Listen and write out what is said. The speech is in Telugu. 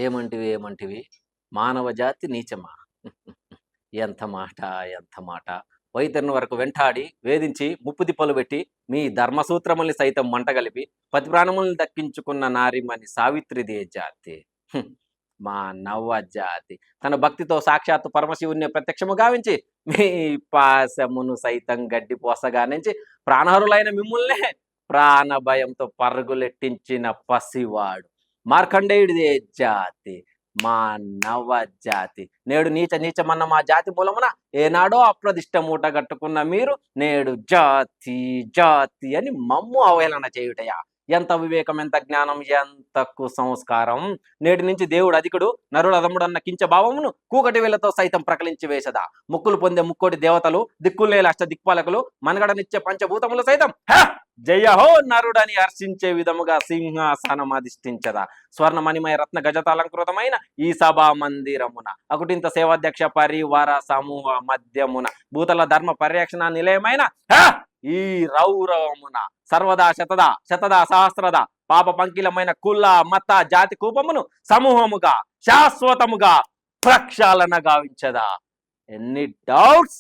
ఏమంటివి ఏమంటివి మానవ జాతి నీచమా? ఎంత మాట, ఎంత మాట. వైతరుని వరకు వెంటాడి, వేధించి, ముప్పు తిప్పలు పెట్టి, మీ ధర్మసూత్రముల్ని సైతం మంటగలిపి, పతి ప్రాణములను దక్కించుకున్న నారిమణి సావిత్రిదే జాతి. హ్మ్. మా నవ్వ జాతి. తన భక్తితో సాక్షాత్తు పరమశివుణ్ణి ప్రత్యక్షము గావించి, మీ పాశమును సైతం గడ్డి పోసగానించి, ప్రాణహరులైన మిమ్ముల్నే ప్రాణ భయంతో పరుగులెట్టించిన పసివాడు. మార్కండేయుడిదే జాతి. మా నవ జాతి. నేడు నీచ నీచమన్న మా జాతి మూలమున ఏనాడో అప్రదిష్ట మూట గట్టుకున్న మీరు నేడు జాతి జాతి అని మమ్ము అవహేళన చేయుటయా? ఎంత వివేకం, ఎంత జ్ఞానం, ఎంత కుసంస్కారం! నేటి నుంచి దేవుడు అధికుడు, నరుడు అధముడన్న కించ భావమును కూకటి వేలతో సైతం ప్రకలించి వేసదా. ముక్కులు పొందే ముక్కోటి దేవతలు, దిక్కులేని అష్ట దిక్పాలకులు, మనగడనిచ్చే పంచభూతములు సైతం జయహో నరుడని హర్షించే విధముగా సింహాసనం అధిష్ఠించదా. స్వర్ణమణిమయ రత్న గజతాలంకృతమైన ఈ సభా మందిరమున అకుటింత సేవాధ్యక్ష పరివార సమూహ మధ్యమున భూతల ధర్మ పరిరక్షణ నిలయమైన ఈ రౌరవమున సర్వదా శతదా సహస్రద పాప పంకిలమైన కుల మత జాతి కూపమును సమూహముగా శాశ్వతముగా ప్రక్షాళన గావించదా. ఎన్ని డౌట్స్?